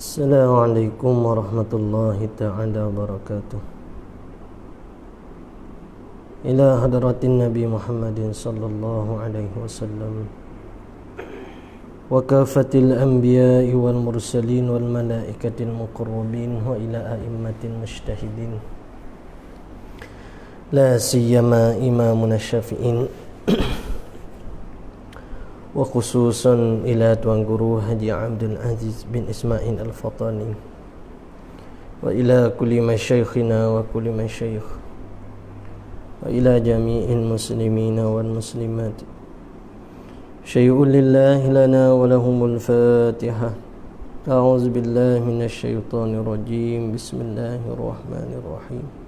Assalamualaikum warahmatullahi ta'ala wabarakatuh. Ila hadratin Nabi Muhammadin sallallahu alaihi wasallam wa kafatil anbiya'i wal mursalin wal malaikatil muqarrabin wa ila a'immatil mujtahidin la siyama imamuna syafi'in wa khususan ila Tuan Guru Haji Abdul Aziz bin Ismail Al-Fatani wa ila kulli masyaikhina wa kulli masyaikh wa ila jami'il muslimina wal muslimat. Syai'un lillahi lana wa lahumul Fatiha. A'udzu billahi minasy syaithanir rajim. Bismillahirrahmanirrahim.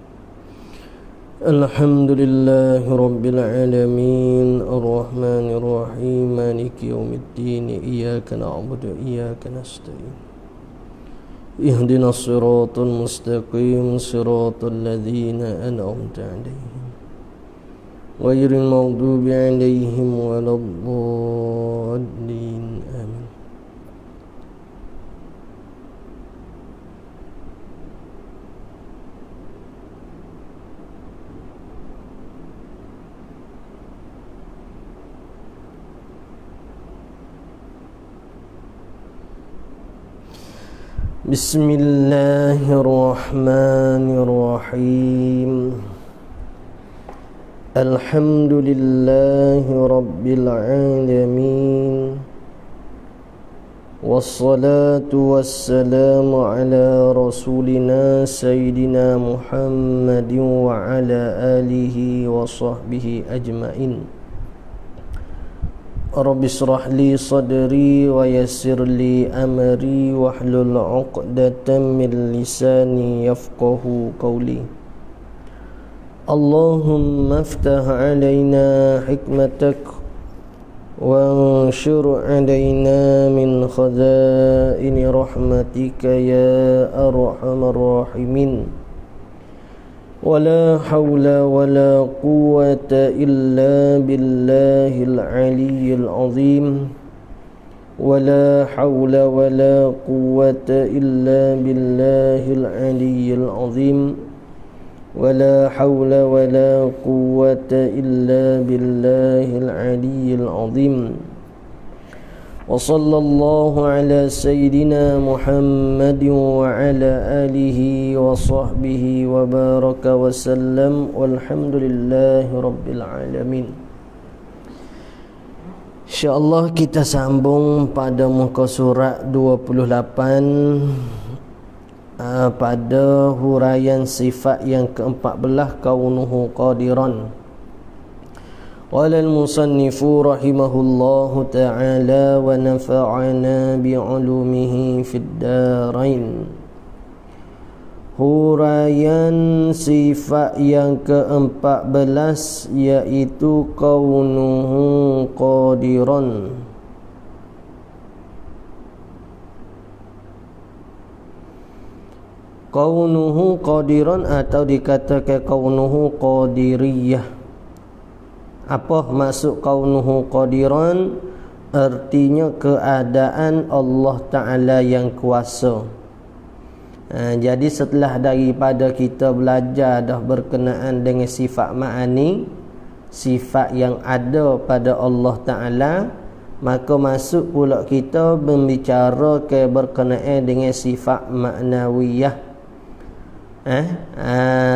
Alhamdulillahi rabbil alamin, arrahmanir rahim, maliki yaumiddin, iyyaka na'budu wa iyyaka nasta'in. Ihdinas siratal mustaqim, siratal ladzina an'amta 'alaihim ghairil maghdubi 'alaihim waladdallin. Amin. Bismillahirrahmanirrahim. Alhamdulillahi rabbil alamin. Wassalatu wassalamu ala rasulina sayyidina Muhammadin wa ala alihi wa sahbihi ajmain. Rabbi shrah li sadri wa yassir li amri wahlul 'uqdatam min lisani yafqahu qawli. Allahumma iftah 'alaina hikmatak wa anshur 'alaina min khazaini rahmatika ya arhamar rahimin. ولا حول ولا قوة إلا بالله العلي العظيم. ولا حول ولا قوة إلا بالله العلي العظيم. ولا حول ولا قوة إلا بالله العلي العظيم. وصلى الله على سيدنا محمد وعلى آله وصحبه وبارك وسلم والحمد لله رب العالمين. InsyaAllah kita sambung pada muka surat 28 pada huraian sifat yang ke-14, kaunuhu qadiran. Qala al-musannifu rahimahullahu ta'ala wa nafa'ana bi'ulumihi fid darain. Huraian sifat yang ke-14 iaitu kaunuhu qadiran. Kaunuhu qadiran atau dikatakan kaunuhu qadiriyah. Apa maksud kaunuhu qadiran? Artinya keadaan Allah Ta'ala yang kuasa. Jadi setelah daripada kita belajar dah berkenaan dengan sifat ma'ani, sifat yang ada pada Allah Ta'ala, maka masuk pula kita membicara ke berkenaan dengan sifat ma'nawiyah.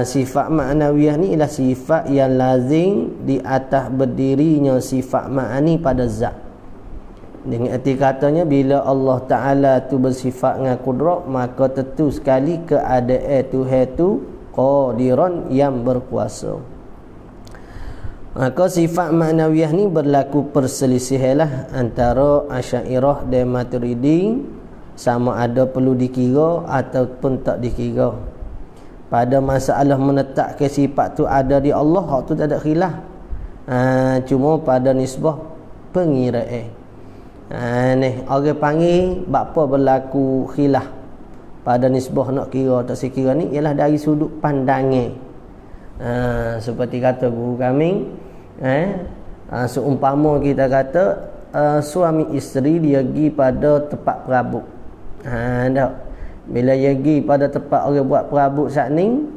Sifat ma'nawiyah ni ialah sifat yang lazim di atas berdirinya sifat ma'ani pada zat. Dengan arti katanya, bila Allah Ta'ala tu bersifat dengan kudrat, maka tentu sekali keadaan Tuhan tu qadiran, yang berkuasa. Maka sifat ma'nawiyah ni berlaku perselisihan lah antara Asy'ariyah dan Maturidi, sama ada perlu dikira ataupun tak dikira. Pada masalah menetapkan sifat tu ada di Allah, hak tu tak ada khilaf. Cuma pada nisbah pengiraan. Ni orang panggil bapa berlaku khilaf pada nisbah nak kira tak sekira ni ialah dari sudut pandangan. Seperti kata guru kami, seumpama kita kata suami isteri dia pergi pada tempat perabot. Bila dia pergi pada tempat orang buat perabot saat ni,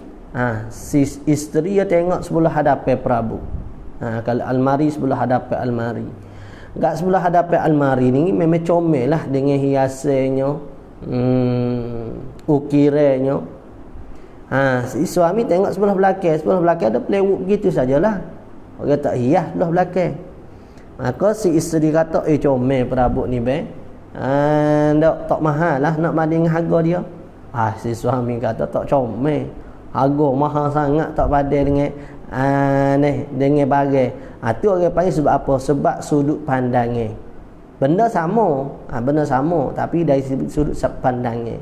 si isteri dia tengok sebelah hadapan perabot. Kalau almari sebelah hadapan almari. Kat sebelah hadapan almari ni memang comel lah dengan hiasannya, ukirannya. Si suami tengok sebelah belakang ada pelewuk begitu sajalah. Orang tak hias sebelah belakang. Maka si isteri kata, comel perabot ni tak mahal lah nak banding harga dia. Si suami kata tak comel, harga mahal sangat, tak padan dengan barang. Tu orang panggil sebab apa? Sebab sudut pandangnya. Benda sama tapi dari sudut pandangnya.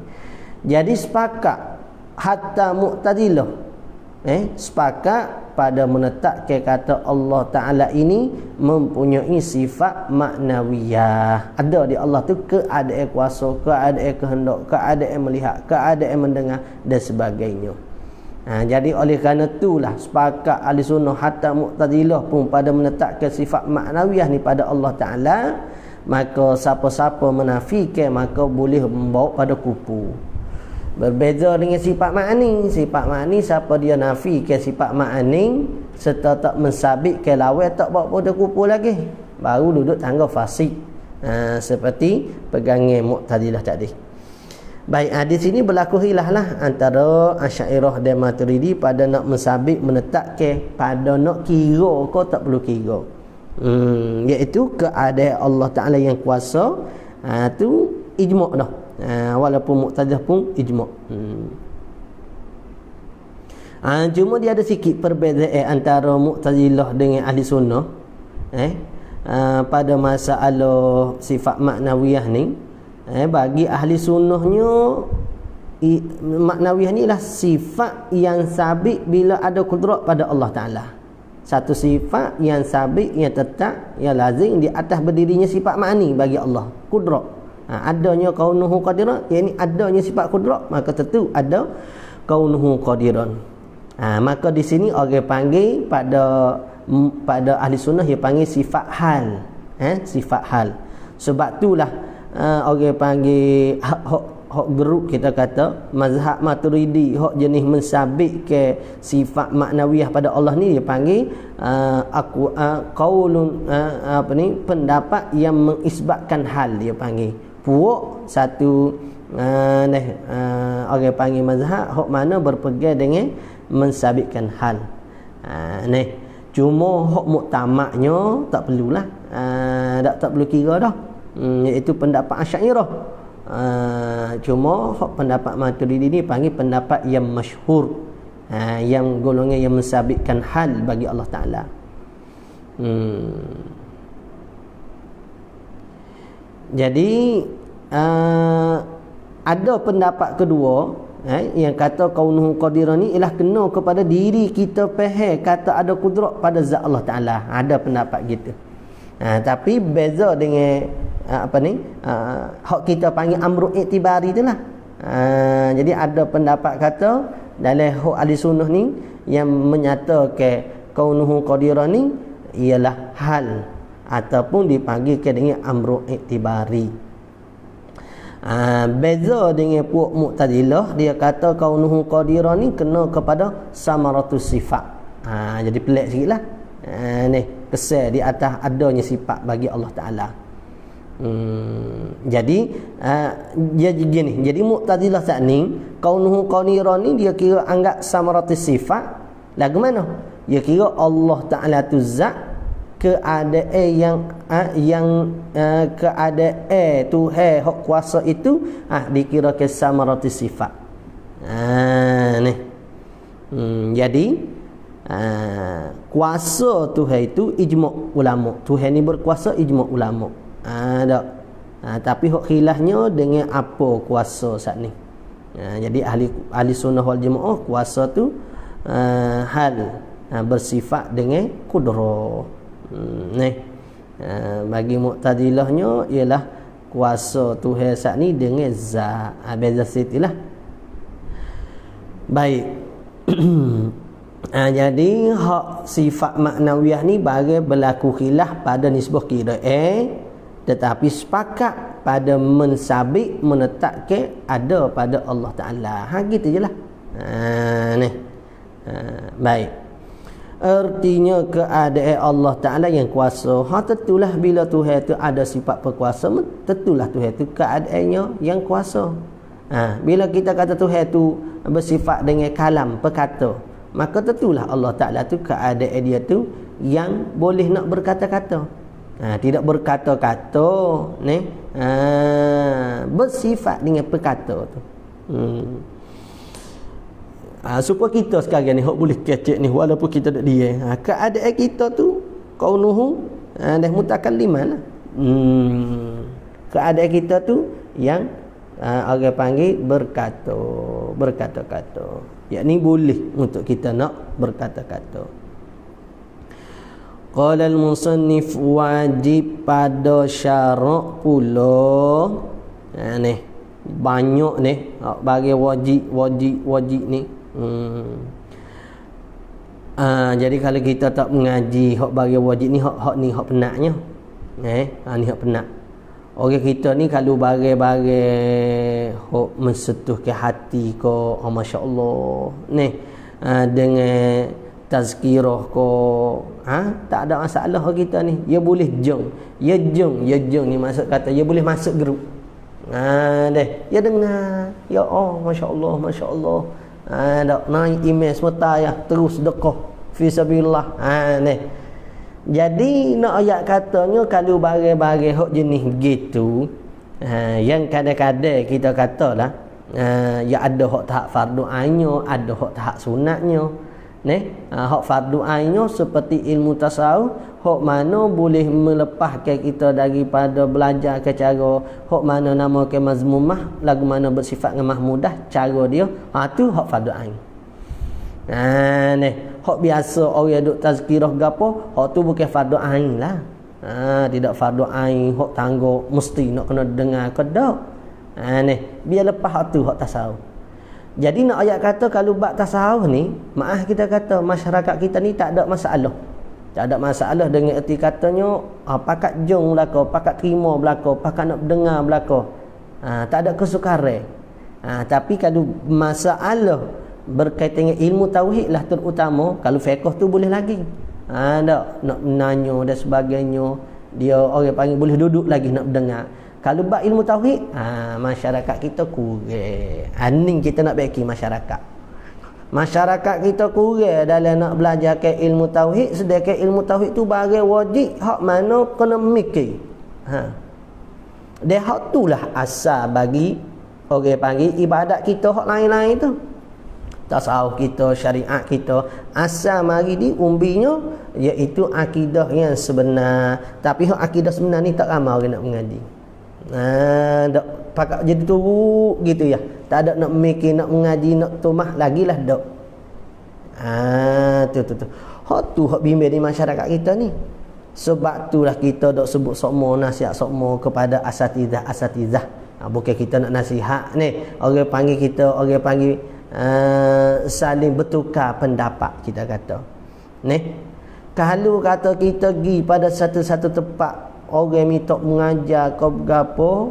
Jadi sepakat hatta Mu'tazilah sepakat pada menetapkan kata Allah Ta'ala ini mempunyai sifat maknawiyah. Ada di Allah tu keadaan kuasa, keadaan kehendak, keadaan melihat, keadaan mendengar dan sebagainya. Jadi oleh kerana itulah sepakat ahli sunnah hatta Mu'tazilah pun pada menetapkan sifat maknawiyah ni pada Allah Ta'ala. Maka siapa-siapa menafikan maka boleh membawa pada kupu. Berbeza dengan sifat ma'ani. Sifat ma'ani siapa dia nafikan sifat ma'ani serta tak mensabitkan lawan, tak bawa pada kupu lagi, baru duduk tangga fasik. Seperti pegangan Mu'tazilah tadi. Baik, di sini berlaku khilaf lah antara Asy'ariyah dan Maturidi pada nak mensabit menetapkan pada nak kira ke tak perlu kira. Iaitu keadaan Allah Ta'ala yang kuasa. Tu ijma' dah. Walaupun Mu'tazilah pun ijma'. Cuma dia ada sikit perbezaan antara Mu'tazilah dengan ahli sunnah pada masalah sifat maknawiyah ni. Bagi ahli sunnahnya, maknawiyah ni lah sifat yang sabit bila ada kudrat pada Allah Ta'ala. Satu sifat yang sabit, yang tetap, yang lazim di atas berdirinya sifat makni bagi Allah, kudrat. Adanya kaunuhu qadiran, yakni adanya sifat kudrat, maka tentu ada kaunuhu qadiran. Maka di sini orang panggil pada ahli sunnah dia panggil sifat hal. Sifat hal. Sebab itulah orang panggil hak geruk, kita kata mazhab Maturidi hak jenis mensabit ke sifat maknawiyah pada Allah ni dia panggil qaulun pendapat yang mengisbatkan hal, dia panggil puak satu orang panggil mazhab hak mana berpegang dengan mensabitkan hal. Cuma hak muktamadnya tak perlulah, tak perlu kira dah, iaitu pendapat Asy'ariyah. Cuma pendapat Maturidi ni panggil pendapat yang masyhur, yang golongan yang mensabitkan hal bagi Allah Ta'ala. Jadi ada pendapat kedua yang kata kaunuhu qadiran ni ialah kena kepada diri kita faham kata ada kudrat pada zat Allah Ta'ala. Ada pendapat gitu. Tapi beza dengan hak kita panggil amru i'tibari itulah. Jadi ada pendapat kata dalam hak ahli sunnah ni yang menyatakan kaunuhu qadiran ni ialah hal ataupun dipanggilkan dengan amru i'tibari. Beza dengan puak Mu'tazilah, dia kata kaunuhu qadiran ni kena kepada samaratus sifat. Jadi pelik sikitlah. Ni kesan di atas adanya sifat bagi Allah Ta'ala. Jadi dia gini. Jadi Mu'tazilah saat ni kaunuhu qadiran ni dia kira anggap samaratus sifat. Lagu mana? Dia kira Allah Ta'ala tu zat, keadaan yang keadaan Tuhan hak kuasa itu dikira ke samaratus sifat. Ni. Jadi kuasa Tuhan itu ijma' ulama. Tuhan ni berkuasa, ijma' ulama. Tapi hak khilafnya dengan apa kuasa saat ni. Jadi ahli sunnah wal jamaah kuasa tu hal bersifat dengan kudrah. Bagi Mu'tazilahnya ialah kuasa Tuhan saat ni dengan zat. Beza situlah. Baik. Jadi hak sifat maknawiyah ni bagi berlaku khilaf pada nisbah kira'ah, tetapi sepakat pada mensabik menetapkan ada pada Allah Taala. Gitu jelah. Ni. Baik. Artinya keadaan Allah Taala yang kuasa. Tentulah bila Tuhan tu ada sifat berkuasa, tentulah Tuhan tu keadaannya yang kuasa. Bila kita kata Tuhan tu bersifat dengan kalam, perkata, maka tentulah Allah Taala tu keadaan dia tu yang boleh nak berkata-kata. Tidak berkata-kata, ni. Bersifat dengan perkata tu. Supaya kita sekarang ni hok boleh kecek ni walaupun kita tak dia. Keadaan kita tu kaunuhu dah mutakalliman lah. Keadaan kita tu yang orang panggil berkata-kata. Yakni boleh untuk kita nak berkata-kata. Qala al-musannif wajib pada syarak pula. Ni banyak ni bagi wajib ni. Jadi kalau kita tak mengaji hak bagi wajib ni hak ni hak penatnya. Ni hak penat. Orang kita ni kalau bagai-bagai hak mensentuh ke hati ko, masya-Allah. Ni dengan tazkirah ko, tak ada masalah kita ni. Dia boleh jong. Ya jong ni maksud kata dia boleh masuk grup. Dia dengar. Ya masya-Allah. Dak naik email semata ya terus sedekah fi sabilillah. Jadi nak ayat katanya kalau bagai-bagai hak jenis gitu, yang kadang-kadang kita katalah ya ada hak tahap fardu ainnya, ada hak tahap sunatnya. Hak fardu ainnya seperti ilmu tasawuf, hak mana boleh melepaskan kita daripada belajar ke cara hak mana nama ke mazmumah, lagu mana bersifat dengan mahmudah, cara dia tu hak fardu ain. Hak biasa orang duk tazkirah gapo, hak tu bukan fardu ain lah. Tidak fardu ain hak tangga mesti nak kena dengar ke dak. Biar lepas hak tu hak tasawuf. Jadi nak ayat kata kalau bab tasawuf ni, maaf kita kata masyarakat kita ni tak ada masalah. Tak ada masalah dengan erti katanya pakat jong belaka, pakat terima belaka, pakat nak dengar belaka. Tak ada kesukaran. Tapi kalau masalah berkaitan dengan ilmu tauhid lah terutama, kalau fiqh tu boleh lagi. Tak nak menanya dan sebagainya, dia orang panggil boleh duduk lagi nak dengar. Kalau bab ilmu tauhid, masyarakat kita kurang. Aning kita nak baiki masyarakat. Masyarakat kita kurang dalam nak belajar ke ilmu tauhid, sedangkan ilmu tauhid tu bagai wajib hak mana kena mikir. Dia hak tulah asal bagi orang panggil ibadat kita hak lain-lain tu. Tasawuf kita, syariat kita, asal mari di umbinya iaitu akidah yang sebenar. Tapi hak akidah sebenar ni tak ramai orang nak mengaji. Dak pakat jadi turuk gitu ya. Tak ada nak mikir, nak mengaji, nak tumah lagilah dak. Tu. Hak tu hak bimbing di masyarakat kita ni. Sebab itulah kita dak sebut sokmo nasihat sokmo kepada asatizah. Bukan kita nak nasihat ni. Orang panggil kita, orang panggil saling bertukar pendapat kita kata. Ni. Kalau kata kita pergi pada satu-satu tempat orang minta mengajar kau berapa,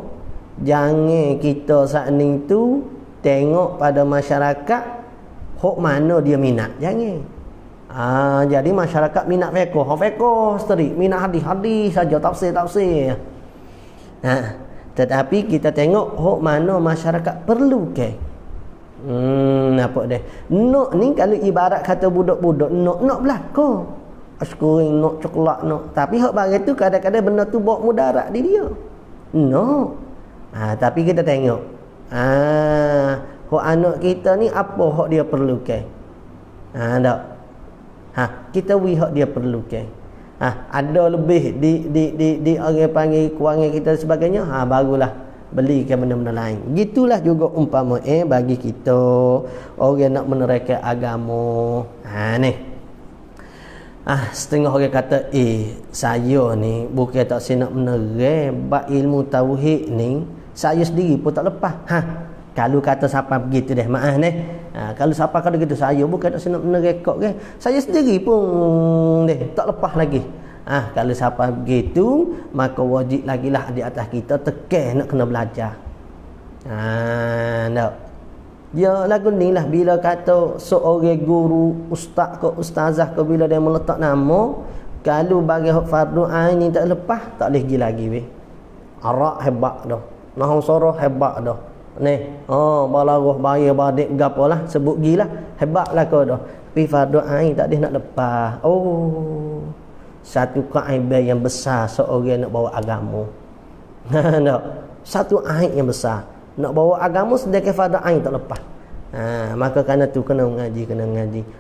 jangan kita saat ni tu tengok pada masyarakat hok mana dia minat, jangan. Jadi masyarakat minat fiqh seteri, minat hadis saja, tafsir. Tetapi kita tengok hok mana masyarakat perlu ke. Apa dia? Nak ni kalau ibarat kata budak-budak nak belaka. Askuring nak coklat nak. Tapi hak barang tu kadang-kadang benda tu bawa mudarat di dia. No. Tapi kita tengok. Hak anak kita ni apa hak dia perlu ke? Tak. Kita hak dia perlu ke? Ada lebih di orang panggil kewangan kita sebagainya, barulah belikan benda-benda lain. Gitulah juga umpama bagi kita orang nak menerangkan agama. Ni. Setengah orang kata saya ni bukan tak saya nak menerang bab ilmu tauhid ni, saya sendiri pun tak lepas. Kalau kata siapa begitu deh, maaf ni. Kalau siapa kata gitu, saya bukan tak saya nak menerang kok ke. Saya sendiri pun tak lepas lagi. Kalau siapa begitu, maka wajib lagi lah di atas kita tekan nak kena belajar. Tak. Dia lagu ni lah, bila kata seorang guru, ustaz ke ustazah ke, bila dia meletak nama, kalau bagi fardu ain ni tak lepas, tak boleh pergi lagi weh. Arak hebat dah, nahau sorah hebat dah ni, balagoh bayar badik gapalah, sebut gilah hebat lah kau dah, tapi fardu ain tak boleh nak lepas. Satu keaiban yang besar seorang nak bawa agama. Tak. Satu aib yang besar, nak bawa agama sedekah fardu ain tak lepas. Maka kerana tu kena mengaji.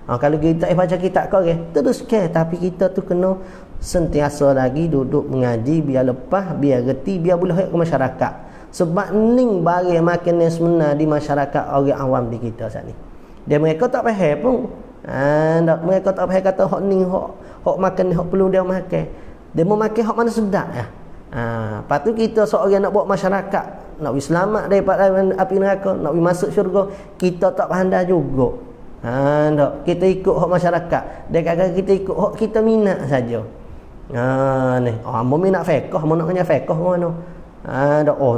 Kalau kita baca kitab kau terus tapi kita tu kena sentiasa lagi duduk mengaji, biar lepas, biar reti, biar boleh ke masyarakat. Sebab ning bagi makin sebenar di masyarakat orang awam di kita saat ni. Dia mereka tak faham pun. Mereka tak faham kata hak ni hak makan ni hak perlu dia makan. Dia mau makan hak mana sedap ya. Lepas tu kita seorang nak buat masyarakat, nak wi selamat daripada api neraka, nak wi masuk syurga, kita tak pandai juga. Kita ikut hak masyarakat. Dia kata kita ikut hak kita minat saja. Ni, hamba minat fiqh, hamba nak ngajar fiqh mana?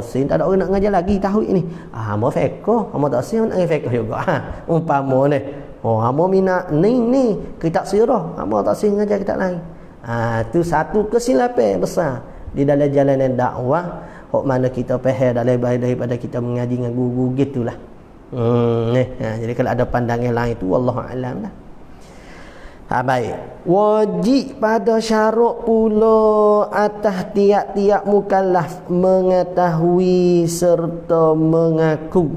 Sin tak ada orang nak ngajar lagi tauhid ni. Hamba fiqh, hamba tak sin nak ngajar fiqh juga. Umpama ni, hamba minat ni kitab sirah, hamba tak sin ngajar kitab lain. Tu satu kesilapan besar di dalam jalanan dakwah, hok mana kita faham daripada kita mengaji dengan guru gitulah. Jadi kalau ada pandangan lain tu wallahu alam lah. Baik. Wajib pada syarat pula atas tiap-tiap mukallaf mengetahui serta mengaku.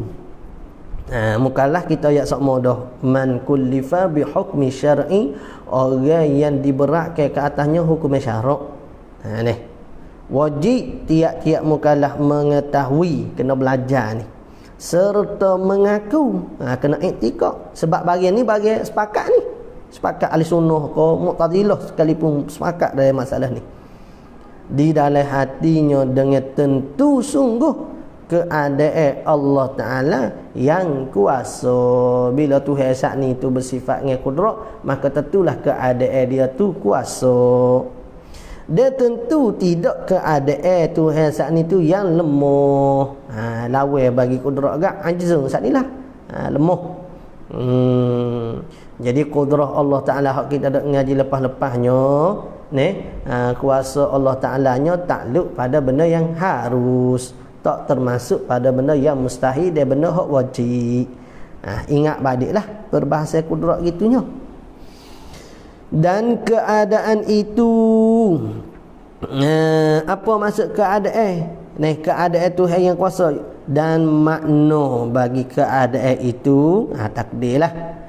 Mukallaf kita ayat sok modah, man kullifa bi hukmi syar'i, orang yang diberatkan ke atasnya hukum syarak. Ni. Wajib tiap-tiap mukallaf mengetahui, kena belajar ni. Serta mengaku, kena iktikad. Sebab bagian ni bagi sepakat ni. Sepakat ahli sunnah ke Mu'tazilah sekalipun sepakat dalam masalah ni. Di dalam hatinya dengan tentu sungguh keadaan Allah Ta'ala yang kuasa. Bila Tuhan saat ni tu bersifat dengan kudrat, maka tentulah keadaan dia tu kuasa. Dia tentu tidak keadaan Tuhan saat ni tu yang lemah. Lawan bagi kudrat agak ajizung saat ni lah. Lemah. Jadi kudrah Allah Ta'ala hak kita dak ngaji lepas-lepasnya ni, kuasa Allah Ta'alanya takluk pada benda yang harus, tak termasuk pada benda yang mustahil dan benda hak wajib. Ingat badiklah berbahasa kudrat gitunya. Dan keadaan itu, apa maksud keadaan? Ni keadaan Tuhan yang kuasa, dan makna bagi keadaan itu takdirlah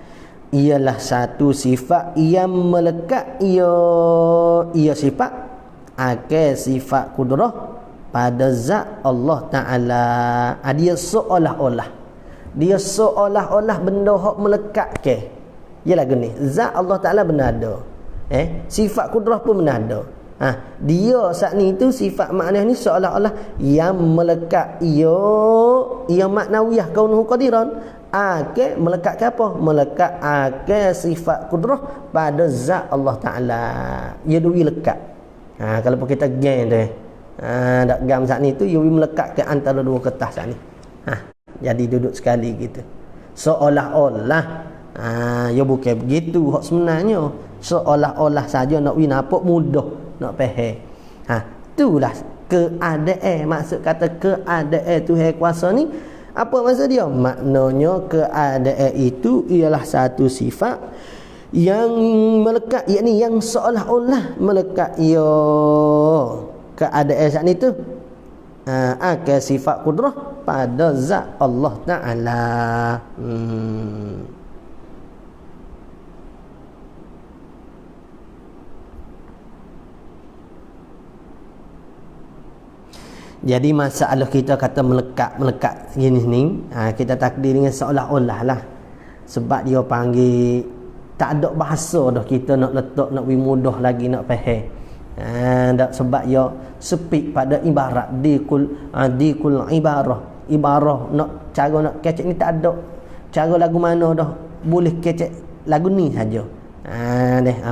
ialah satu sifat yang melekat, ia sifat sifat kudrah pada zat Allah Ta'ala. Dia seolah-olah benda hak melekat ke. Ialah gini, zat Allah Ta'ala benar ada, sifat kudrah pun benar ada. Dia saat ni tu sifat makna ni seolah-olah yang melekat, ia maknawiyah kaunuhu qadiran. Melekat ke apa? Melekat sifat kudrah pada zat Allah Ta'ala. Ia duwi lekat. Kalau pun kita geng tu dak gam saat ni tu, ia melekat ke antara dua kertas saat ni. Jadi duduk sekali gitu. Seolah-olah ia bukan begitu hak sebenarnya. Seolah-olah saja nak nampak mudah nak faham. Itulah keadaan, maksud kata keadaan Tuhan kuasa ni. Apa maksud dia? Maknanya keadaan itu ialah satu sifat yang melekat, yakni yang seolah-olah melekat keadaan saat itu sifat kudrah pada zat Allah Ta'ala. Jadi masalah kita kata melekat gini ni, kita takdir dengan seolah-olah lah. Sebab dia panggil tak ada bahasa dah kita nak letak, nak mudah lagi nak faham. Sebab dia sepik pada ibarat dikul ibarah nak cara nak kecek ni tak ada cara lagu mana dah boleh kecek lagu ni saja.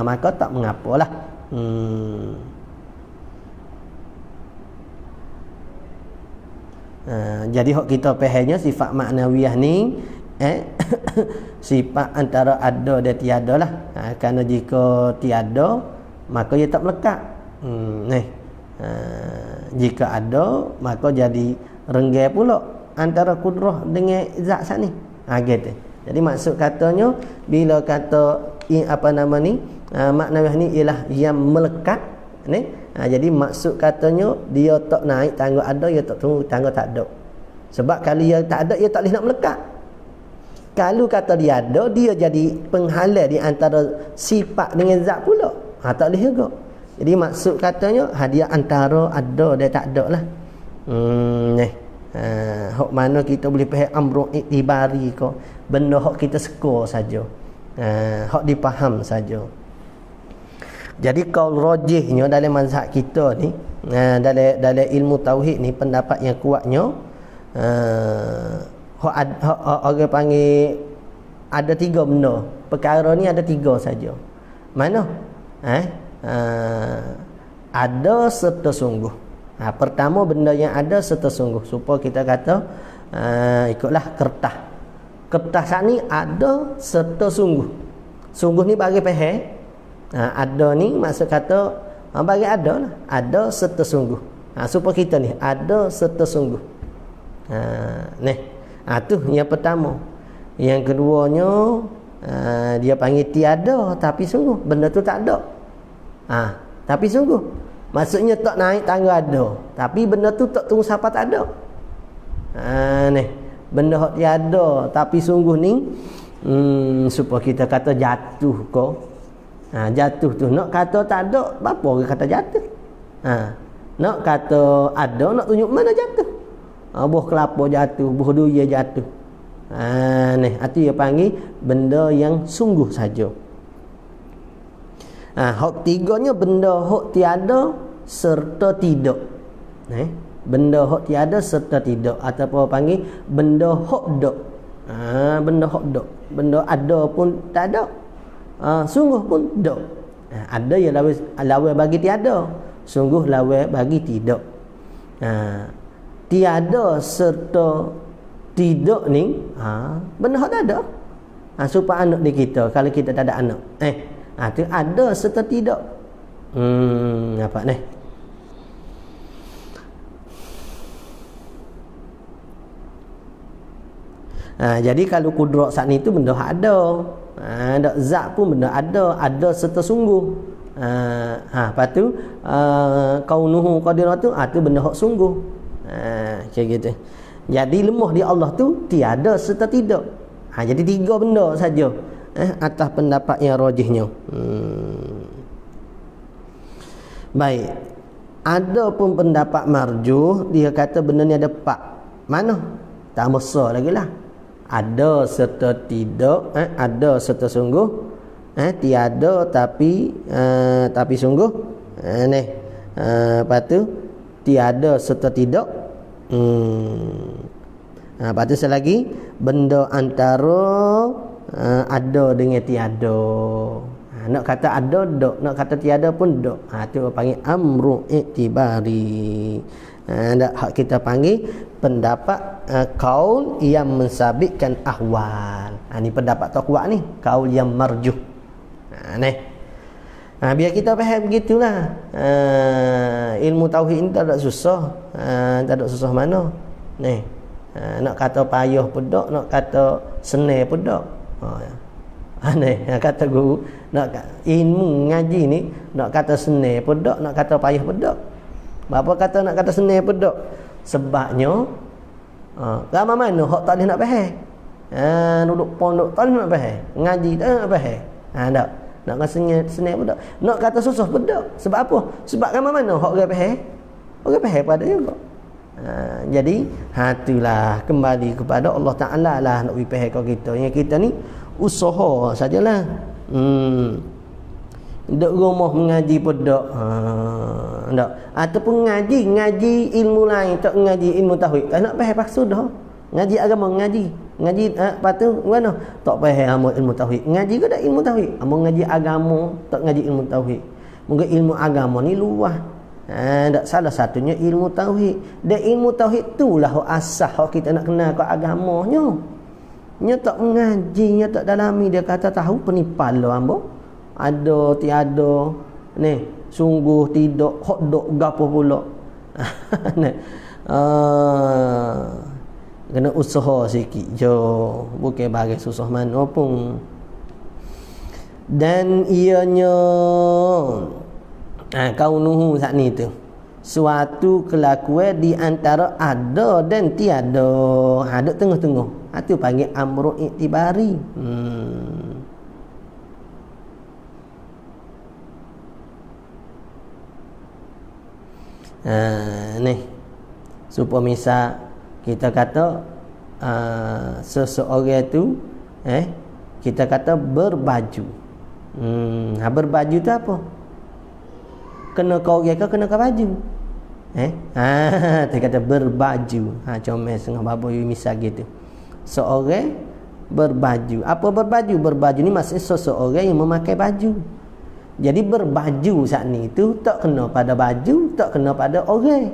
Maka tak mengapalah. Jadi hok kita fahamnya sifat maknawiyah ni sifat antara ada dan tiada lah. Kerana jika tiada maka ia tak melekat. Jika ada maka jadi renggai pula antara kudrah dengan zat sat ni. Gitu. Jadi maksud katanya bila kata maknawiyah ni ialah yang melekat ni. Jadi maksud katanya dia tak naik tangga ada, dia tak tunggu tangga tak ada. Sebab kalau dia tak ada, dia tak boleh nak melekat. Kalau kata dia ada, dia jadi penghalang di antara sifat dengan zat pula. Tak boleh juga. Jadi maksud katanya dia antara ada dan tak ada lah. Hak mana kita boleh faham amru iktibari ko, benda hak kita seka saja. Hak dipaham saja. Jadi qaul rajihnya dalam mazhab kita ni, dalam ilmu tauhid ni, pendapat yang kuatnya orang panggil ada 3 benda. Perkara ni ada 3 saja. Mana? Ada serta sungguh. Pertama benda yang ada serta sungguh. Supaya kita kata ikutlah kertas. Kertas ni ada serta sungguh. Sungguh ni bagi faham. Ada ni maksud kata bagi ada lah. Ada serta sungguh. Supaya kita ni ada serta sungguh. Tu yang pertama. Yang keduanya dia panggil tiada tapi sungguh. Benda tu tak ada. Tapi sungguh. Maksudnya tak naik tangga ada. Tapi benda tu tak tunggu siapa tak ada. Benda hak tiada tapi sungguh ni supaya kita kata jatuh ko. Jatuh tu nak kata tak ada, apa orang kata jatuh. Nak kata ada, nak tunjuk mana jatuh. Buah kelapa jatuh, buah durian jatuh. Itu dia panggil benda yang sungguh saja. Hak tiganya benda hak tiada serta tidak. Benda hak tiada serta tidak, ataupun panggil benda hak dak. Benda hak dak. Benda ada pun tak ada. Sungguh pun dak. Ada yang lawan bagi tiada, sungguh lawan bagi tidak. Tiada serta tidak ni benda hak tak ada. Supaya anak di kita, kalau kita tak ada anak, tu ada serta tidak. Apa ni? Jadi kalau kudrat saat ni tu benda hak ada. Ada zat pun benda ada serta sungguh. Lepas tu kaunuhu qadirah tu tu benda hak sungguh. Macam gitu. Jadi lemah di Allah tu tiada serta tidak. Jadi 3 benda saja atas pendapat yang rajihnya. Baik. Ada pun pendapat marjuh, dia kata benda ni ada 4. Mana? Tak besar lagi lah. Ada serta tidak, ada serta sungguh, tiada tapi sungguh. Lepas tu tiada serta tidak. Lepas tu selagi benda antara ada dengan tiada. Nak kata ada dok, nak kata tiada pun dok. Tu panggil amru iktibari. Hak kita panggil pendapat kaul yang mensabitkan ahwal. Ni pendapat kuat ni, kaul yang marjuh. Biar kita faham begitulah. Ilmu tauhid ni tak ada susah. Tak ada susah mana. Nak kata payah pun tak, nak kata senang pun tak. Kata guru, ilmu ngaji ni nak kata senang pun tak, nak kata payah pun tak. Berapa kata nak kata senang pun tak? Sebabnya ramai mana hak tak boleh nak faham. Duduk pondok tak boleh nak faham, ngaji tak boleh nak faham. Tak. Nak kata senang pun tak, nak kata susah pun tak. Sebab apa? Sebab ramai mana hak orang faham, orang faham pada juga. Jadi itulah kembali kepada Allah Ta'ala lah nak faham kita. Yang kita ni usaha sajalah. Duk rumah mengaji pun tak. Tak. Ataupun ngaji ilmu lain, tak ngaji ilmu tauhid. Tak nak faham pasal dah. Ngaji agama, ngaji lepas tu mana? Tak faham ilmu tauhid. Ngaji ke tak ilmu tauhid? Among ngaji agama, tak ngaji ilmu tauhid. Mungkin ilmu agama ni luas. Tak salah satunya ilmu tauhid. Dan ilmu tauhid itulah asas kita nak kenal kat agamanya. Nya tak mengaji, nya tak dalami, dia kata tahu penipal lo ambo. Ada tiada ni, sungguh tidak hok dok gapo pula. Kena usaha sikit je, bukan bagi susah mana pun. Dan ianya kaunuhu saat ni tu suatu kelakuan di antara ada dan tiada, ada tengah-tengah. Itu panggil amru iktibari. Ni supaya misal kita kata seseorang tu kita kata berbaju. Berbaju tu apa? Kena kau orang ke kena kau baju? Dia kata berbaju. Comel setengah babu misal gitu. Seorang berbaju. Apa berbaju? Berbaju ni maksudnya seseorang yang memakai baju. Jadi berbaju saat ni tu tak kena pada baju, tak kena pada orang.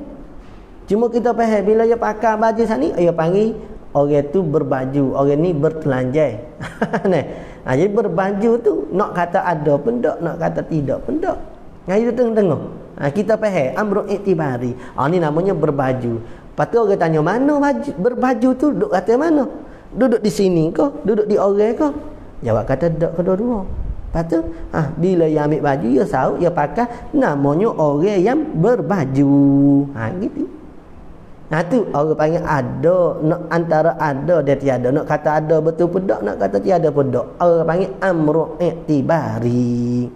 Cuma kita faham bila dia pakai baju saat ni, dia panggil orang tu berbaju, orang ni bertelanjang. Jadi berbaju tu nak kata ada pun tak, nak kata tidak pun tak. Itu tengah-tengah. Kita faham amru iktibari. Ni namanya berbaju. Lepas tu orang tanya, mana baju, berbaju tu duduk kata mana? Duduk di sini ke? Duduk di orang ke? Jawab kata duduk kedua-dua. Lepas tu bila dia ambil baju, dia saut, dia pakai, namanya orang yang berbaju. Gitu. Tu orang panggil ada. Nak antara ada dan tiada. Nak kata ada betul pun tak, nak kata tiada pun tak. Orang panggil amru iktibari.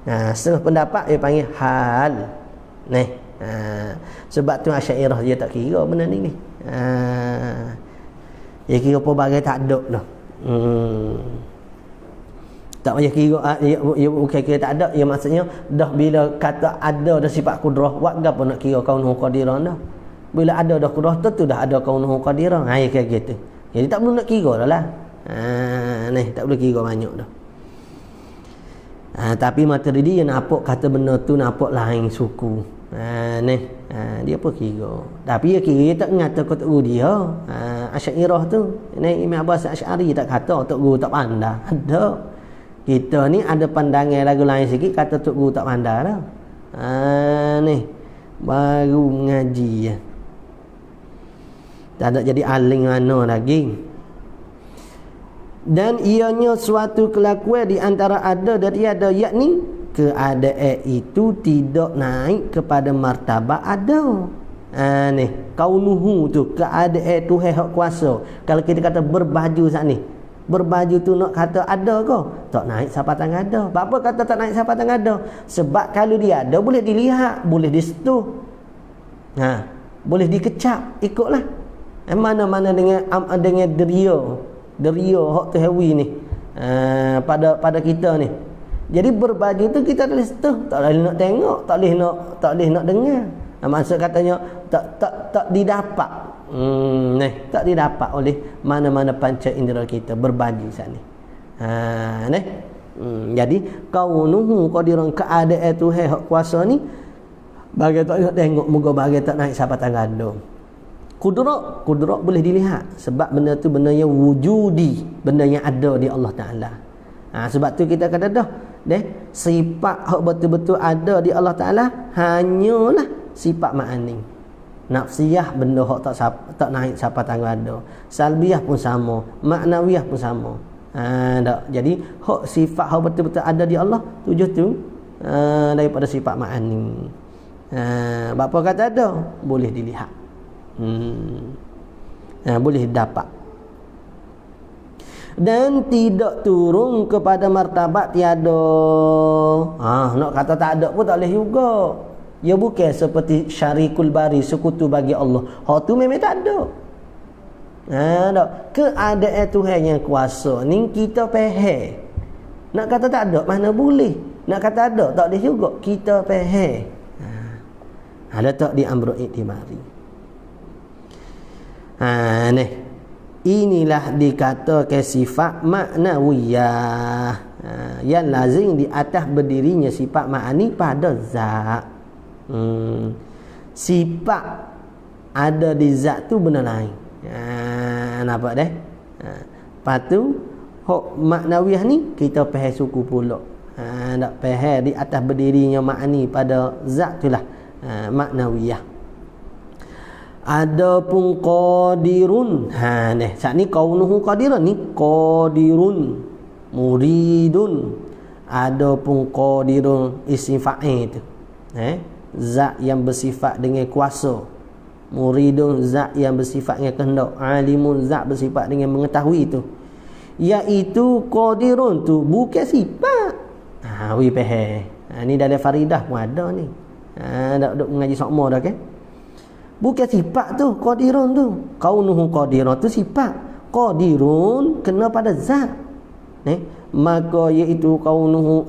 Setengah pendapat dia panggil hal. Sebab tu Asy'ariyah dia tak kira benda ni. Dia kira apa bagai tak ada dah. Tak payah kira dia bukan kira tak ada, ia maksudnya dah bila kata ada dah sifat kudrah, buat gapo nak kira kaunuhu qadirah dah. Bila ada dah kudrah tu dah ada kaunuhu qadirah. Kayak gitu. Jadi tak perlu nak kira dah lah. Tak perlu kira banyak dah. Tapi maturidi yang nampak kata benda tu nampak lain suku. Dia apa kira? Tapi dia kira dia tak ngata kata guru dia. Asy'ariyah tu, Imam Abbas Asy'ari tak kata tok guru tak pandai. Ada. Kita ni ada pandangan lagu lain sikit kata tok guru tak pandai dah. Baru mengaji ya. Tak ada jadi aling mana lagi. Dan ianya suatu kelakuan di antara ada dan tiada, yakni keadaan itu tidak naik kepada martabat ada. Kaunuhu tu keadaan tu hak kuasa. Kalau kita kata berbaju saat ni, berbaju tu nak kata ada ke? Tak naik sapatan ada. Apa kata tak naik sapatan ada? Sebab kalau dia ada boleh dilihat, boleh disentuh. Boleh dikecap, ikutlah. Mana-mana dengan deria hak tu hewi ni. Pada kita ni. Jadi berbaju tu kita tak boleh sentuh, tak boleh nak tengok, tak boleh nak dengar. Maksud katanya tak didapat. Tak didapat oleh mana-mana panca indera kita berbaju sana. Jadi kaunuhu qadiran keadaan tu hak kuasa ni bagai tak nak tengok, moga bagai tak naik sapatan gandum. Kudrat boleh dilihat sebab benda tu benda yang wujudi, benda yang ada di Allah Taala. Sebab tu kita kata dah sifat hak betul-betul ada di Allah Taala hanyalah sifat ma'ani. Nafsiyah benda hak tak naik siapa tangga ada. Salbiyah pun sama, maknawiyah pun sama. Jadi hak sifat hak betul-betul ada di Allah tujuh tu daripada sifat ma'ani. Bapa kata ada boleh dilihat. Boleh dapat. Dan tidak turun kepada martabat tiada. Nak kata tak ada pun tak boleh juga. Ya bukan seperti syarikul bari, sekutu bagi Allah. Hak tu memang tak ada. Keadaan Tuhan yang kuasa ni kita faham. Nak kata tak ada mana boleh. Nak kata ada tak boleh juga. Kita faham. Letak di amru iktibari. inilah dikatakan sifat maknawiyah. Yang lazim di atas berdirinya sifat ma'ani pada zat. Sifat ada di zat tu benda lain. Nampak dah? Lepas tu hok maknawiyah ni kita faham suku pula. Nak faham di atas berdirinya ma'ani pada zat tu lah maknawiyah. Adapun qadirun, ni saat ni kaunuhu qadirun ni qadirun muridun. Adapun qadirun isim fa'il tu, zat yang bersifat dengan kuasa. Muridun zat yang bersifat dengan kehendak. Alimun zat bersifat dengan mengetahui tu. Iaitu qadirun tu bukan sifat. Wi faham. Ni dalam faridah pun ada ni. Dok mengaji sokmo dah kan. Bukan sifat tu qadirun tu. Kaunuhu qadirun tu sifat. Qadirun kena pada zat. Maka iaitu kaunuhu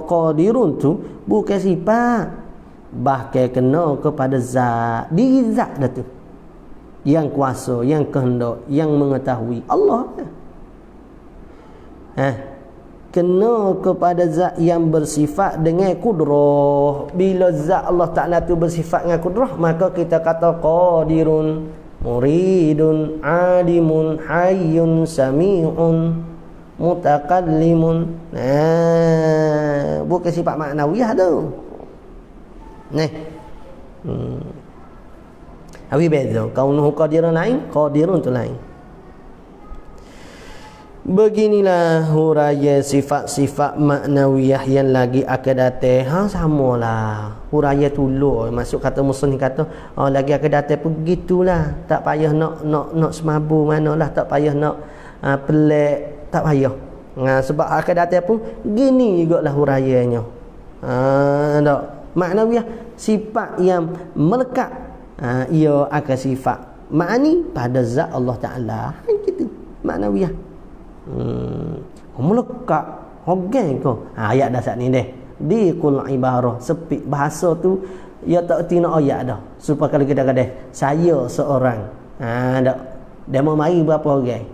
qadirun tu bukan sifat, bahkan kena kepada zat. Diri zat dah tu, yang kuasa, yang kehendak, yang mengetahui Allah. Kena kepada zat yang bersifat dengan kudrah. Bila zat Allah Ta'ala tu bersifat dengan kudrah, maka kita kata qadirun, muridun, alimun, hayyun, sami'un, mutakallimun. Bukan sifat maknawiyah tu. Habis beza. Kaunuhu qadirun lain, qadirun tu lain. Beginilah huraya sifat-sifat maknawiyah yang lagi akan datang. Samalah. Huraya tulu. Maksud kata muslim kata, lagi akan datang begitulah. Tak payah nak semabu manalah, tak payah nak pelik, tak payah. Sebab akan datang pun gini jugalah hurayanya. Tak. Maknawiyah sifat yang melekat. Ia akan sifat ma'ani pada zat Allah Ta'ala. Gitu. Maknawiyah. Melekat hogan ko. Ayat dah saat ni deh. Di qul ibarah sepik bahasa tu ia tak erti nak ayat dah. Supaya kalau kita kata saya seorang. Dak. Dia mau mari berapa orang?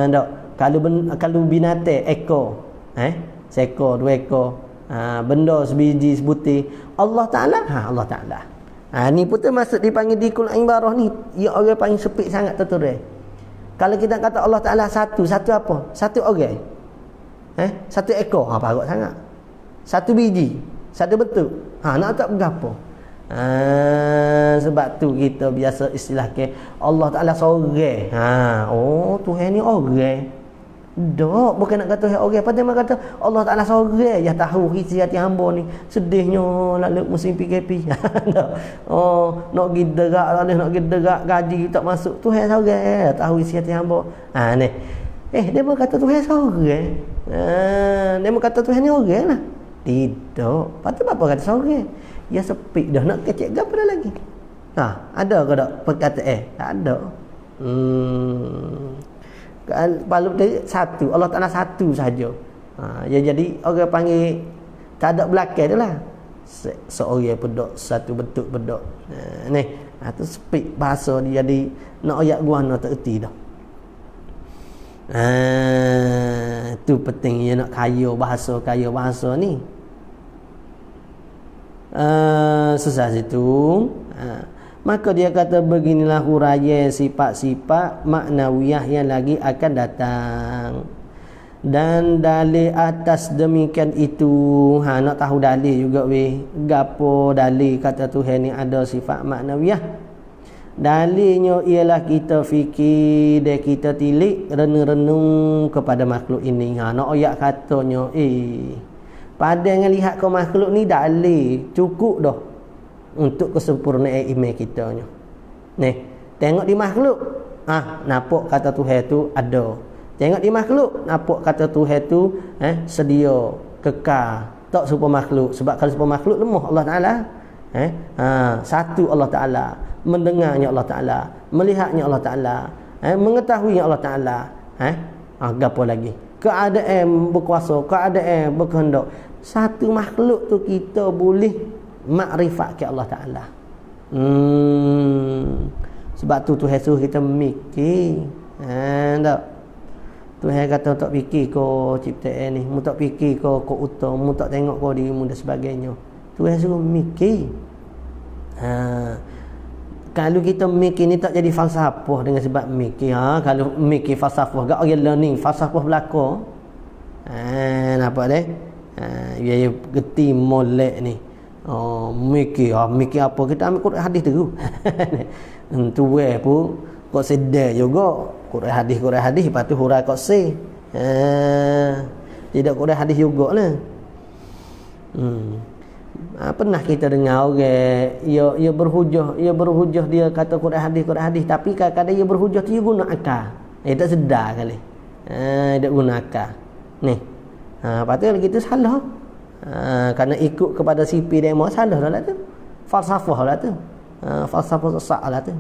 Dak. Kalau binatang ekor, seekor, dua ekor, benda sebiji sebutir, Allah Ta'ala, Allah Ta'ala. Ni pun termasuk dipanggil di qul ibarah ni. Ia orang paling sepik sangat tertulis. Kalau kita kata Allah Ta'ala satu apa? Satu orang. Satu ekor. Parut sangat. Satu biji. Satu bentuk. Nak tak berapa? Sebab tu kita biasa istilah ke Allah Ta'ala seorang. Tuhan ni orang. Dok, bukan nak kata orang. Pada mana kata Allah Ta'ala seorang. Ya tahu isi hati hamba ni. Sedihnya lalu musim PKP. Nak pergi derak lalu, nak pergi derak gaji tak masuk. Tuhan seorang. Tahu isi hati hamba. Ni. Dia mau kata Tuhan seorang. Dia mau kata Tuhan ni orang lah. Tidak. Patut apa kata seorang? Ya sepik dah. Nak kecek apa dah lagi? Ada ke tak perkataan? Tak ada. Kalau dia satu, Allah Ta'ala satu saja. Ya jadi orang panggil tak ada belakang tu lah. Seorang pedok, satu bentuk pedok. Ni, tu speak bahasa dia jadi nak ayat guana tak erti dah. Tu penting ya nak kaya bahasa ni. Susah situ. Maka dia kata beginilah huraya sifat-sifat maknawiyah yang lagi akan datang. Dan dalil atas demikian itu, nak tahu dalil juga weh. Gapo dalil kata Tuhan ni ada sifat maknawiyah? Dalilnya ialah kita fikir dan kita tilik renung-renung kepada makhluk ini. Nak ayat katanya pada yang lihat ke makhluk ni dalil cukup dah untuk kesempurnaan iman kita nya. Tengok di makhluk, nampak kata Tuhan tu ada. Tengok di makhluk, nampak kata Tuhan tu sedia, kekal, tak serupa makhluk. Sebab kalau serupa makhluk lemah Allah Ta'ala. Satu Allah Ta'ala, mendengarnya Allah Ta'ala, melihatnya Allah Ta'ala, mengetahuinya Allah Ta'ala. Gapo lagi? Keadaan berkuasa, keadaan berkehendak. Satu makhluk tu kita boleh makrifat ke Allah Ta'ala. Sebab tu Tuhan suruh kita mikir. Tak. Tuhan kata tak fikir kau ciptaan ni, mu tak fikir kau utuh, mu tak tengok kau dirimu dan sebagainya. Tuhan suruh mikir. Kalau kita mikir ni tak jadi falsafah dengan sebab mikir. Kalau mikir falsafah gak orang learning falsafah belaka. Nampak deh? Dia geti molek ni. Mikir apa, kita ambil Quran hadis tu. Tuan pun kau sedar juga. Quran hadis lepas tu hurai kau se. Tidak Quran hadis jugalah. Pernah kita dengar orang ia berhujah dia kata Quran hadis tapi kadang-kadang ia berhujah tu dia guna akal. Tak sedar kali. Dia guna akal. Ni. Patut kita salah. Kerana ikut kepada sipi demo salah lah tu. Falsafah lah tu. Falsafah sesat lah tu.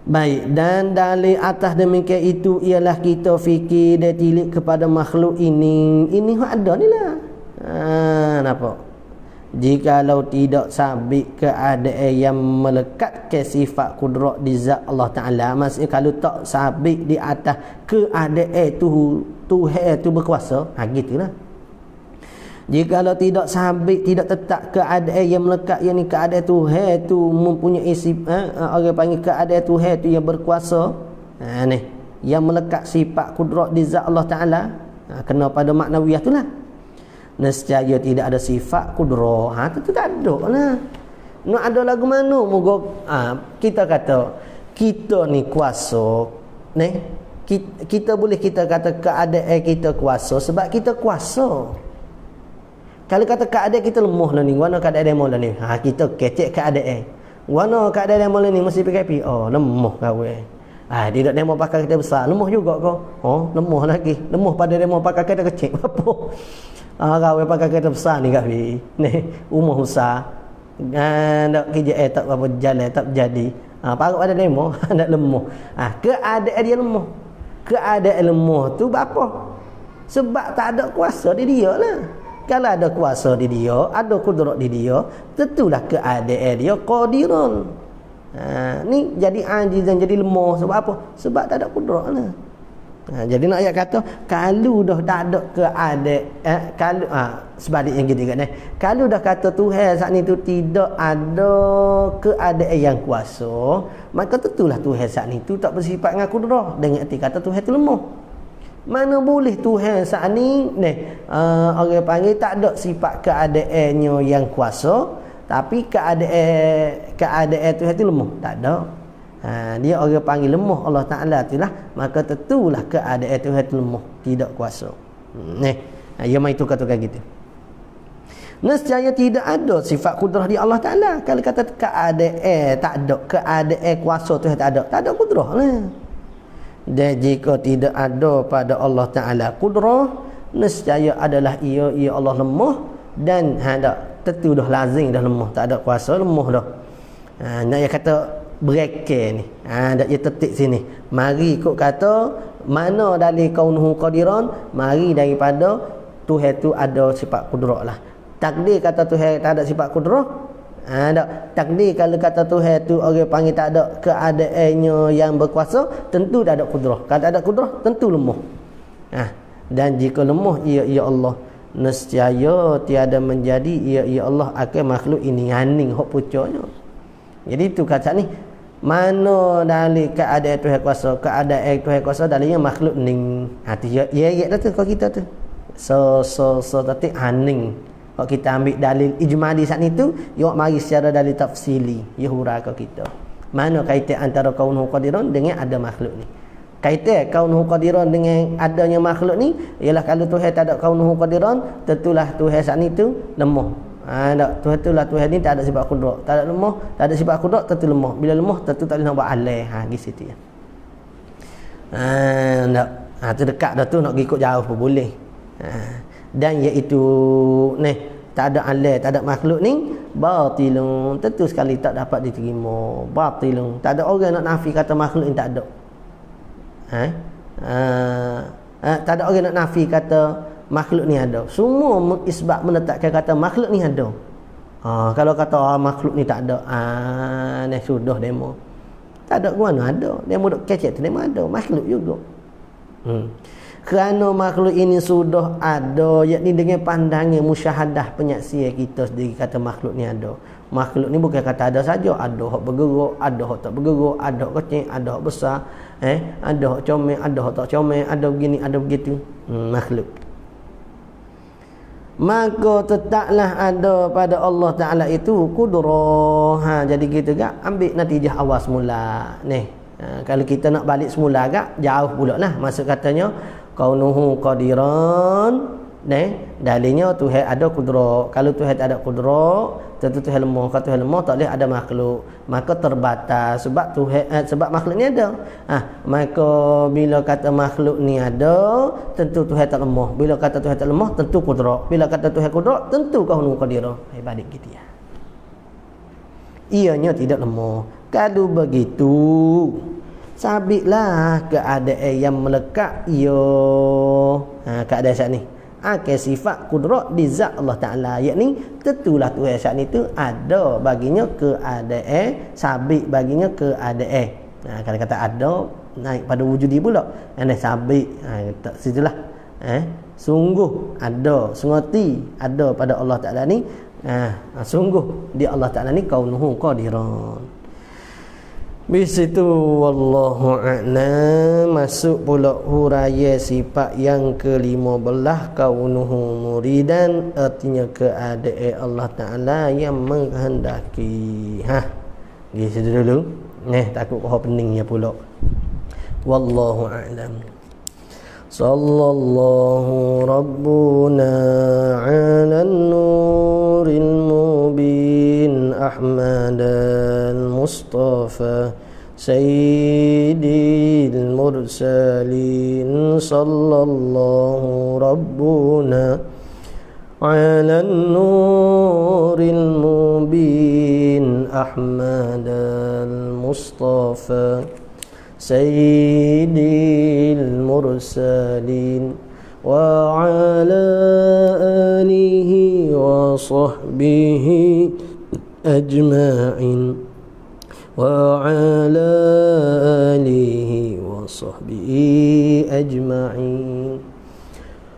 Baik, dan dalil atas demikian itu ialah kita fikir dia tilik kepada makhluk ini ada ni lah. Nampak? Jikalau tidak sabit keadaan yang melekat ke sifat kudrat di zat Allah Ta'ala, maksudnya kalau tak sabit di atas keadaan Tuhan tu berkuasa, gitulah. Jikalau tidak sabit, tidak tetap keadaan yang melekat, yang ni keadaan Tuhan tu mempunyai orang panggil keadaan Tuhan tu yang berkuasa, ni yang melekat sifat kudrat di zat Allah Ta'ala, kena pada maknawiyah tu lah. Nescaya tidak ada sifat kudrat, tu tak ada lah. Nak ada lagu mana moga kita kata kita ni kuasa ni, kita boleh kita kata keadaan kita kuasa sebab kita kuasa. Kalau kata keadaan kita lemah lah ni, warna keadaan demo lah ni, kita kecek keadaan. Warna keadaan demo lah ni mesti PKP, lemah kawan. Tidak demo pakai kita besar, lemah juga kau. Lemah lagi, lemah pada demo pakai kita kecil. Apa? Kawan pakai kita besar ni kawan. Ni rumah besar. Nak kerja tak apa jalan, tak jadi. Parut pada demo, nak lemah. Keadaan dia lemah. Keadaan lemah tu apa? Sebab tak ada kuasa di dia lah. Kalau ada kuasa di dia, ada kudrat di dia, tentulah keadaan dia qadirun. Ni jadi ajiz dan jadi lemah sebab apa? Sebab tak ada kudrat lah. Jadi nak ayat kata kalau dah tak ada keadaan, kalau sebaliknya gitu kan, kalau dah kata Tuhan saat ni tu tidak ada keadaan yang kuasa, maka tentulah Tuhan saat ni tu tak bersifat dengan kudrat, dengan erti kata Tuhan tu lemah. Mana boleh Tuhan saat ni orang panggil tak ada sifat keadaannya yang kuasa, tapi keadaan Tuhan tu lemah, tak ada. Dia orang panggil lemah Allah Ta'ala tu lah, maka tentulah keadaan Tuhan tu lemah, tidak kuasa. Ia mai tukar-tukar gitu. Nescaya tidak ada sifat kudrah di Allah Ta'ala. Kalau kata keadaan tak ada, keadaan kuasa Tuhan tak ada kudrah lah. Dan jika tidak ada pada Allah Ta'ala kudrah, nescaya adalah ia Allah lemah, dan tentu dah lazim dah lemah, tak ada kuasa, lemah dah. Nak dia kata berekel ni, dia tertik sini. Mari ikut kata mana dalil kaunuhu qadiran, mari daripada Tuhan tu ada sifat kudrah lah. Takdir kata Tuhan tak ada sifat kudrah, takdir kalau kata Tuhan tu orang panggil tak ada keadaannya yang berkuasa, tentu tak ada kudrah. Kalau tak ada kudrah, tentu lemah. Dan jika lemah ia Allah, nescaya tiada menjadi ia Allah akan makhluk ini haning hok pucuknya. Jadi tu kata ni, mana dalil keadaan Tuhan kuasa, keadaan Tuhan kuasa dalilnya makhluk ning. Ya dah tu kalau kita tu. So tatik haning. Kalau kita ambil dalil ijmali saat itu, ya mari secara dalil tafsili, ya hurai ke kita. Mana kaitan antara kaunuhu qadiran dengan ada makhluk ni? Kaitan kaunuhu qadiran dengan adanya makhluk ni ialah kalau Tuhan tak ada kaunuhu qadiran, tentulah Tuhan saat itu lemah. Tuhan ni tak ada sifat kudrat, tak ada lemah, tak ada sifat kudrat, tentu lemah. Bila lemah tentu tak boleh nak buat alih. Di situ ya. Tu dekat dah tu, nak pergi ikut jauh pun boleh. Dan iaitu tak ada alih, tak ada makhluk ni batilun, tentu sekali tak dapat diterima. Batilun, tak ada orang nak nafi kata makhluk ni tak ada. Tak ada orang nak nafi kata makhluk ni ada. Semua isbat menetapkan kata makhluk ni ada. Kalau kata makhluk ni tak ada, sudah demo. Tak ada guna ada. Dia mudah kecek tu memang ada. Makhluk juga. Kerana makhluk ini sudah ada, yakni dengan pandangan musyahadah penyaksian kita sendiri kata makhluk ni ada. Makhluk ni bukan kata ada saja, ada hak bergerak, ada hak tak bergerak, ada hak kecil, ada hak besar, ada hak comel, ada hak tak comel, ada begini, ada begitu. Makhluk. Maka tetaplah ada pada Allah Ta'ala itu kudrah. Jadi kita gak ambil natijah awal semula ni. Kalau kita nak balik semula gak jauh pula lah. Maksud katanya kaunuhu qadiran, dalilnya Tuhan ada kudrah. Kalau Tuhan tak ada kudrah, tentu Tuhan lemah. Kalau Tuhan lemah tak boleh ada makhluk, maka terbatas sebab Tuhan sebab makhluk ni ada. Maka bila kata makhluk ni ada, tentu Tuhan tak lemah. Bila kata Tuhan tak lemah, tentu kudrah. Bila kata Tuhan kudrah, tentu kaunuhu qadiran. Balik gitu ya. Ianya tidak lemah. Kalau begitu, sabitlah keadaan yang melekat keadaan saat ni. Sifat kudrat di zat Allah Ta'ala, yakni tentulah Tuhan saat ni tu ada baginya keadaan, sabit baginya keadaan. Kalau kata ada, naik pada wujudi pula, yang sabit, tak situlah. Sungguh ada, sungguh ada pada Allah Ta'ala ni. Sungguh di Allah Ta'ala ni kaunuhu qadiran. Bis itu wallahu a'lam. Masuk pula huraya sifat yang ke-15 kaunuhu muridan, artinya keadaan Allah Ta'ala yang menghendaki. Di situ dulu. Takut kau peningnya pula. Wallahu a'lam. Sallallahu rabbuna 'alan nuril mubin ahmadal mustafa sayyidil mursalin. Sallallahu rabbuna 'alan nuril mubin ahmadal mustafa sayyidil mursalin wa ala alihi wa sahbihi ajma'in wa ala alihi wa sahbihi ajma'in.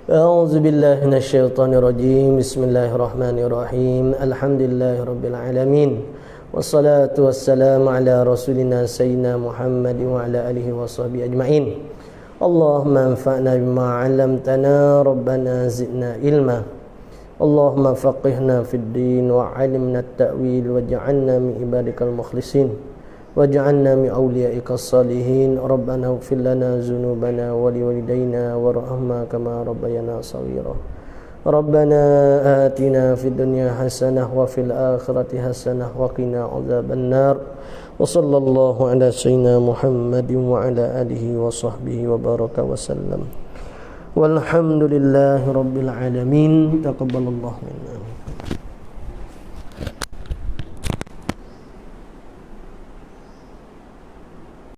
A'udzu billahi minasy syaithanir rajim. Bismillahirrahmanirrahim. Alhamdulillahi rabbil alamin. Wassalatu wassalamu ala rasulina sayyidina Muhammad wa ala alihi wa sahbihi ajma'in. Allahumma anfa'na bima 'allamtana, rabbana zidna ilma. Allahumma faqihna fid din wa 'allimna at-ta'wil waj'alna min ibadikal mukhlisin waj'alna min awliya'ikas salihin. Rabbana ighfir lana dzunubana wa liwalidayna warhamna kama rabbayana shaghira. Rabbana atina fid dunya hasanah wa fil akhirati hasanah wa qina adzabannar. Wa sallallahu ala sayyidina Muhammadin wa ala alihi wa sahbihi wa baraka wa sallam. Walhamdulillahi rabbil alamin. Taqabbalallahu minna.